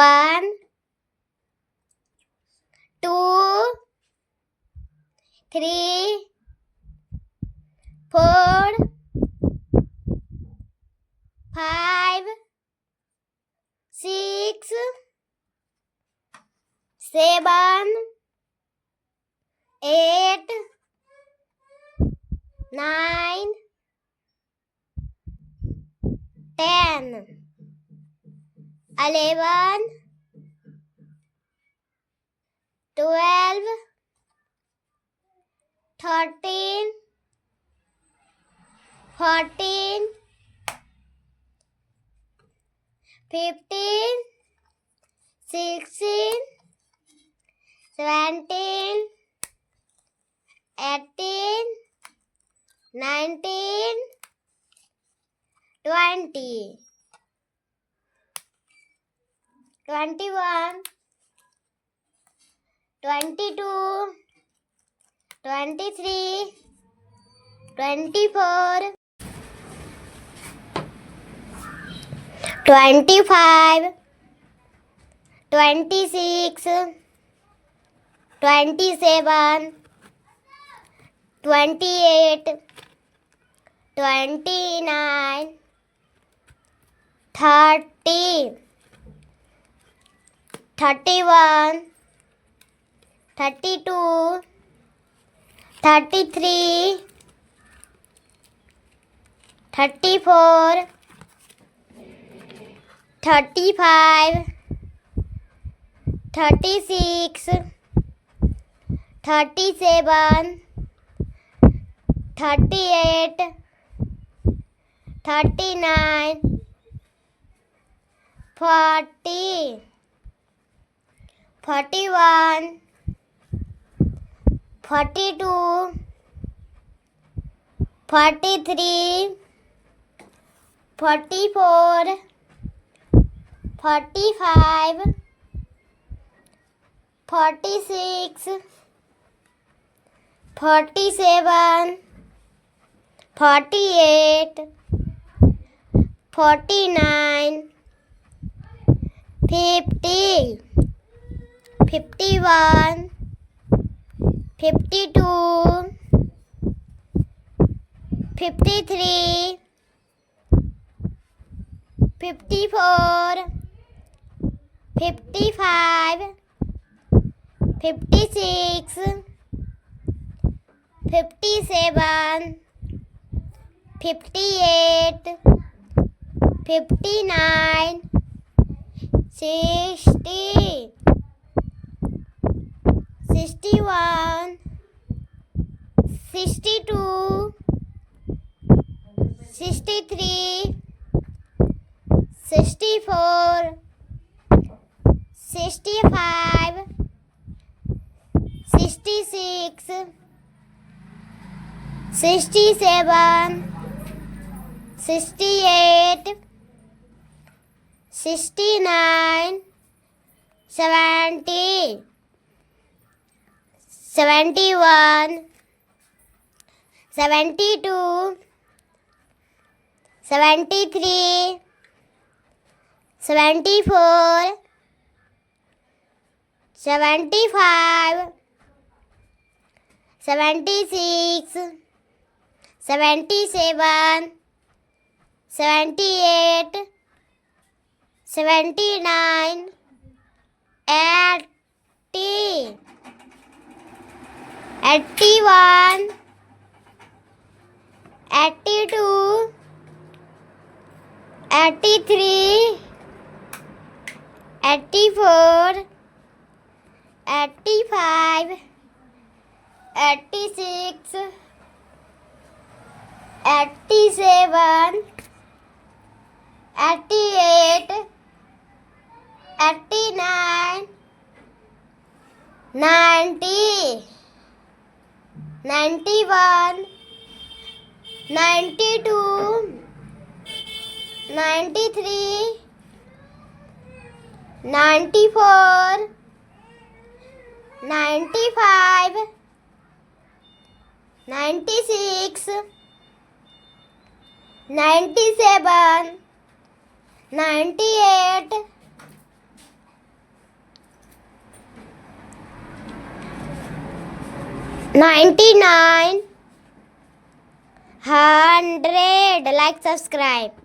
1, 2, 3, 4, 5, 6, 7, 8, 9, 10, 11, 12, 13, 14, 15, 16, 17, 18, 19, 20, 21, 22, 23, 24, 25, 26, 27, 28, 29, 30, 31, 32, 33, 34, 35, 36, 37, 38, 39, 40, 41, 42, 43, 44, 45, 46, 47, 48, 49, 50, 51, 52, 53, 54, 55, 56, 57, 58, 59, 60, 61, 62, 63, 64, 65, 66, 67, 68, 69, 70, 71, 72, 73, 74, 75, 76, 77, 78, 79, 80, 81, 82, 83, 84, 85, 86, 87, 88, 89, 90, 91, 92, 93, 94, 95, 96, 97, 98, 99, 100. Like, subscribe.